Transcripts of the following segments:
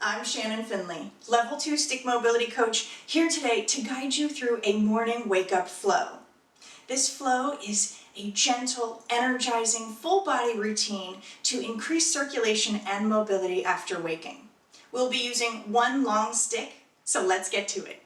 I'm Shannon Finley, Level 2 Stick Mobility Coach, here today to guide you through a morning wake-up flow. This flow is a gentle, energizing, full-body routine to increase circulation and mobility after waking. We'll be using one long stick, so let's get to it.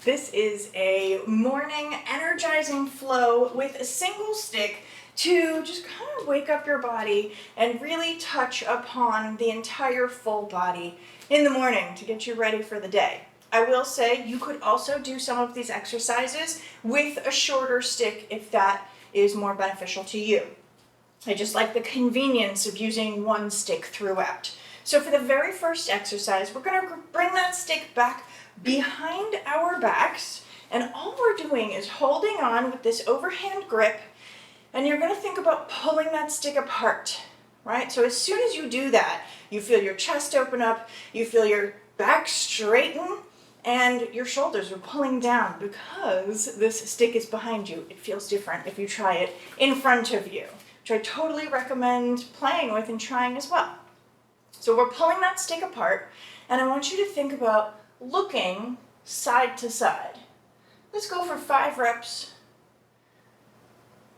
This is a morning energizing flow with a single stick to just kind of wake up your body and really touch upon the entire full body in the morning to get you ready for the day. I will say you could also do some of these exercises with a shorter stick if that is more beneficial to you. I just like the convenience of using one stick throughout. So for the very first exercise, we're going to bring that stick back behind our backs, and all we're doing is holding on with this overhand grip. And you're going to think about pulling that stick apart, right? So as soon as you do that, you feel your chest open up, you feel your back straighten, and your shoulders are pulling down because this stick is behind you. It feels different if you try it in front of you, which I totally recommend playing with and trying as well. So we're pulling that stick apart, and I want you to think about looking side to side. Let's go for 5 reps.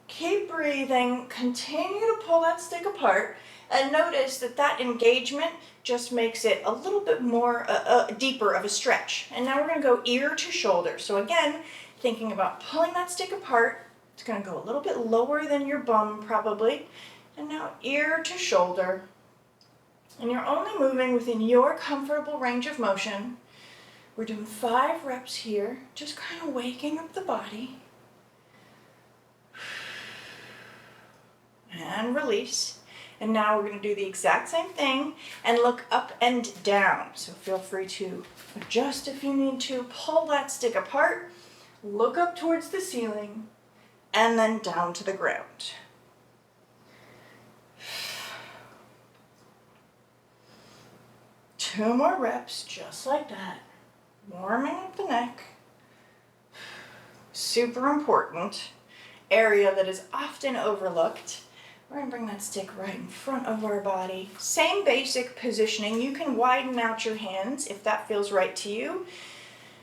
Keep breathing, continue to pull that stick apart, and notice that that engagement just makes it a little bit more deeper of a stretch. And now we're going to go ear to shoulder. So again, thinking about pulling that stick apart, it's going to go a little bit lower than your bum probably, and now ear to shoulder. And you're only moving within your comfortable range of motion. We're doing 5 reps here, just kind of waking up the body. And release. And now we're going to do the exact same thing and look up and down. So feel free to adjust if you need to. Pull that stick apart, look up towards the ceiling, and then down to the ground. Two more reps, just like that. Warming up the neck. Super important area that is often overlooked. We're going to bring that stick right in front of our body. Same basic positioning. You can widen out your hands if that feels right to you.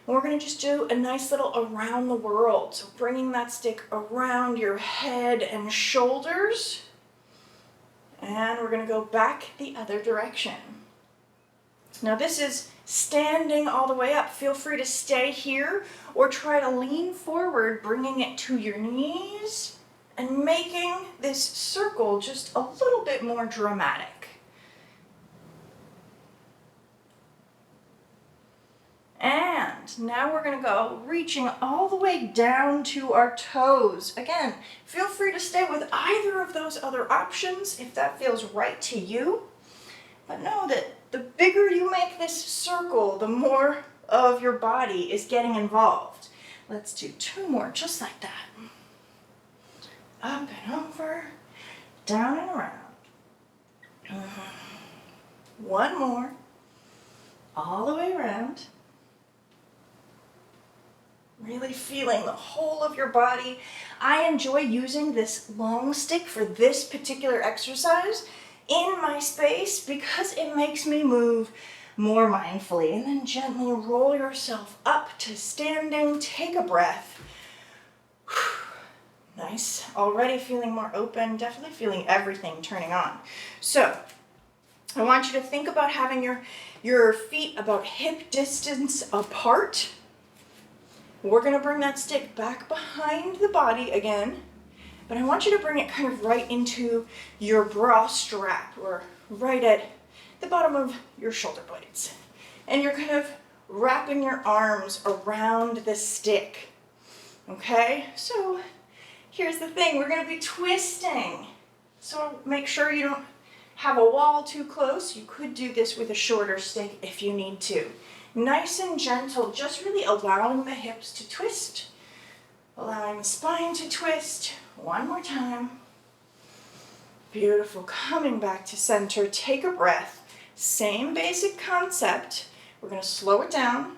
And we're going to just do a nice little around the world. So bringing that stick around your head and shoulders. And we're going to go back the other direction. Now this is standing all the way up. Feel free to stay here or try to lean forward, bringing it to your knees and making this circle just a little bit more dramatic. And now we're going to go reaching all the way down to our toes. Again, feel free to stay with either of those other options if that feels right to you. But know that the bigger you make this circle, the more of your body is getting involved. Let's do 2 more, just like that. Up and over, down and around. 1 more, all the way around. Really feeling the whole of your body. I enjoy using this long stick for this particular exercise in my space because it makes me move more mindfully. And then gently roll yourself up to standing. Take a breath. Nice. Already feeling more open. Definitely feeling everything turning on. So I want you to think about having your feet about hip distance apart. We're going to bring that stick back behind the body again. But I want you to bring it kind of right into your bra strap, or right at the bottom of your shoulder blades. And you're kind of wrapping your arms around the stick. Okay? So here's the thing, we're going to be twisting. So make sure you don't have a wall too close. You could do this with a shorter stick if you need to. Nice and gentle, just really allowing the hips to twist. Allowing the spine to twist. 1 more time. Beautiful. Coming back to center. Take a breath. Same basic concept. We're going to slow it down.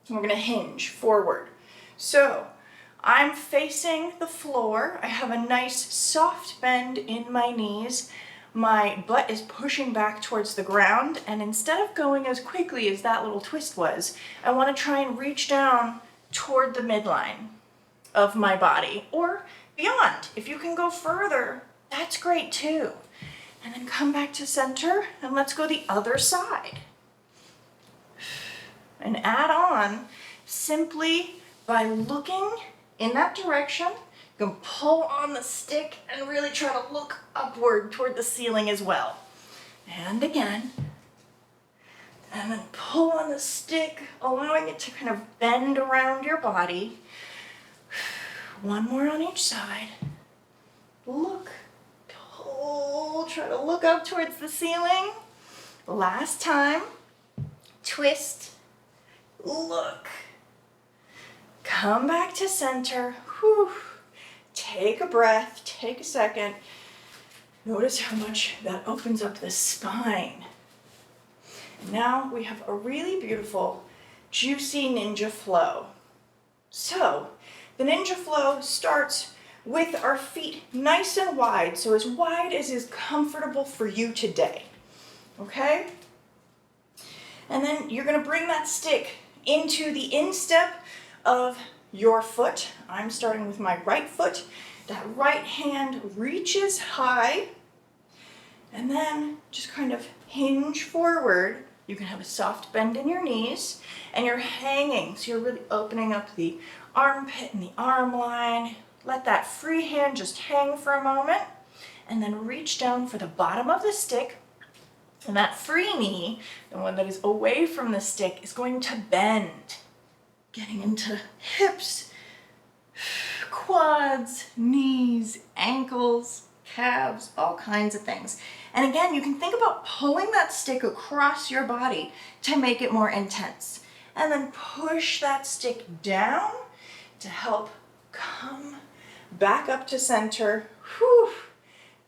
And we're going to hinge forward. So I'm facing the floor. I have a nice soft bend in my knees. my butt is pushing back towards the ground, and instead of going as quickly as that little twist was, I want to try and reach down toward the midline of my body, or beyond. If you can go further, that's great too. And then come back to center, and let's go the other side. And add on simply by looking in that direction. You can pull on the stick and really try to look upward toward the ceiling as well. And again. And then pull on the stick, allowing it to kind of bend around your body. One more on each side. Look. Pull. Try to look up towards the ceiling. Last time. Twist. Look. Come back to center. Whew. Take a breath. Take a second. Notice how much that opens up the spine. Now we have a really beautiful, juicy ninja flow. So, the ninja flow starts with our feet nice and wide, so as wide as is comfortable for you today. Okay? And then you're going to bring that stick into the instep of your foot. I'm starting with my right foot. That right hand reaches high, and then just kind of hinge forward. You can have a soft bend in your knees, and you're hanging, so you're really opening up the armpit and the arm line. Let that free hand just hang for a moment, and then reach down for the bottom of the stick. And that free knee, the one that is away from the stick, is going to bend, getting into hips, quads, knees, ankles, calves, all kinds of things. And again, you can think about pulling that stick across your body to make it more intense. And then push that stick down to help come back up to center. Whew.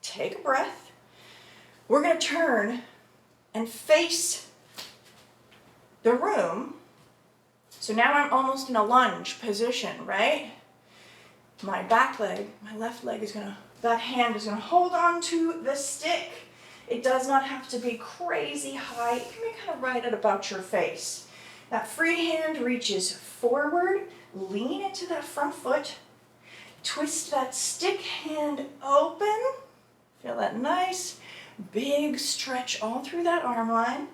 Take a breath. We're going to turn and face the room. So now I'm almost in a lunge position, right? My back leg, my left leg that hand is gonna hold on to the stick. It does not have to be crazy high. It can be kind of right at about your face. That free hand reaches forward, lean into that front foot, twist that stick hand open. Feel that nice big stretch all through that arm line.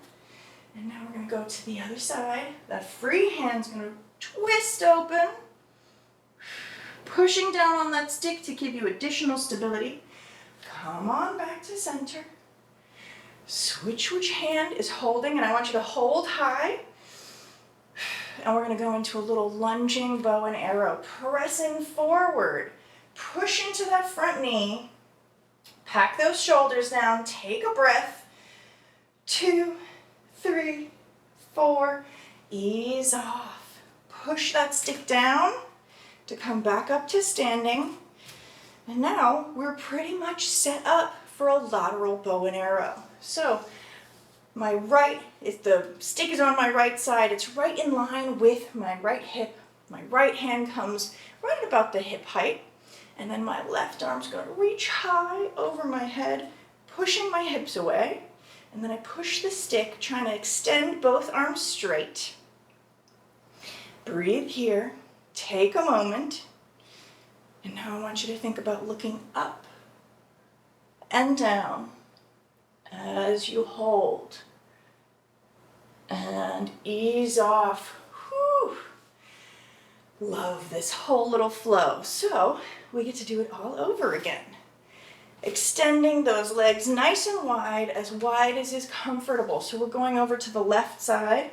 And now we're going to go to the other side. That free hand's going to twist open, pushing down on that stick to give you additional stability. Come on back to center. Switch which hand is holding, and I want you to hold high. And we're going to go into a little lunging bow and arrow, pressing forward. Push into that front knee. Pack those shoulders down. Take a breath. 2, 3, 4. Ease off. Push that stick down to come back up to standing. And now we're pretty much set up for a lateral bow and arrow. So if the stick is on my right side, it's right in line with my right hip. My right hand comes right at about the hip height. And then my left arm's going to reach high over my head, pushing my hips away. And then I push the stick, trying to extend both arms straight. Breathe here. Take a moment. And now I want you to think about looking up and down as you hold. And ease off. Whew. Love this whole little flow. So we get to do it all over again. Extending those legs nice and wide as is comfortable. So we're going over to the left side.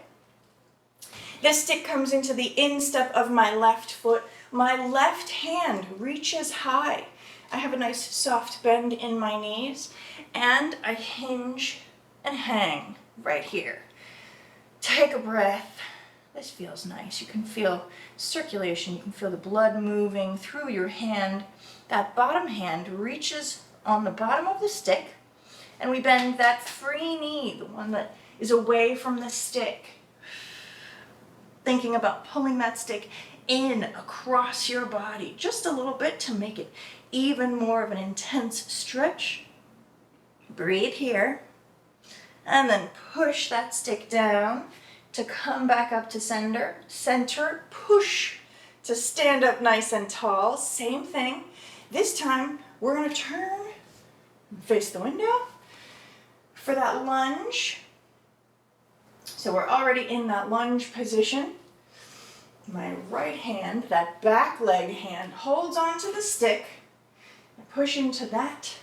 This stick comes into the instep of my left foot. My left hand reaches high. I have a nice soft bend in my knees, and I hinge and hang right here. Take a breath. This feels nice. You can feel circulation. You can feel the blood moving through your hand. That bottom hand reaches on the bottom of the stick, and we bend that free knee, the one that is away from the stick. Thinking about pulling that stick in across your body just a little bit to make it even more of an intense stretch. Breathe here. And then push that stick down to come back up to center. Center, push to stand up nice and tall. Same thing. This time, we're going to turn, face the window for that lunge. So we're already in that lunge position. My right hand, that back leg hand, holds onto the stick. I push into that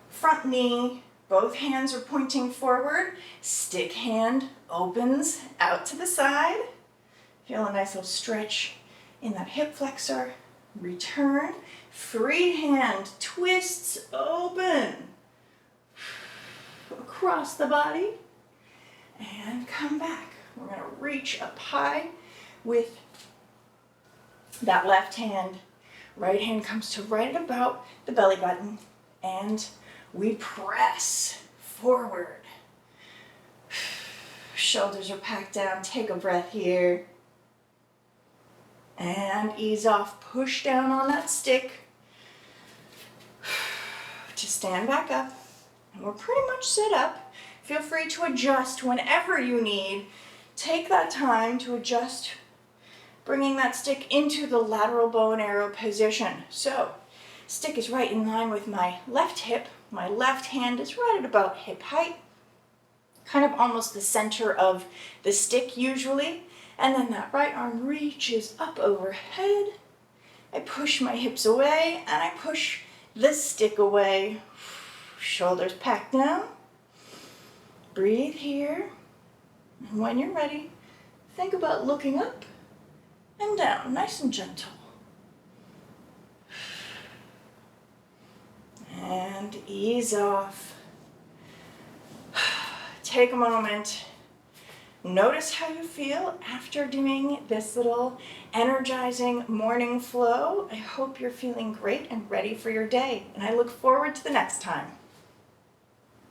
front knee. Both hands are pointing forward. Stick hand opens out to the side. Feel a nice little stretch in that hip flexor. Return. Free hand twists open across the body. And come back. We're going to reach up high with that left hand. Right hand comes to right at about the belly button. And we press forward. Shoulders are packed down. Take a breath here. And ease off. Push down on that stick to stand back up. And we're pretty much set up. Feel free to adjust whenever you need. Take that time to adjust, bringing that stick into the lateral bow and arrow position. So, stick is right in line with my left hip. My left hand is right at about hip height, kind of almost the center of the stick usually. And then that right arm reaches up overhead. I push my hips away and I push the stick away. Shoulders packed down. Breathe here. And when you're ready, think about looking up and down, nice and gentle. And ease off. Take a moment. Notice how you feel after doing this little energizing morning flow. I hope you're feeling great and ready for your day, and I look forward to the next time.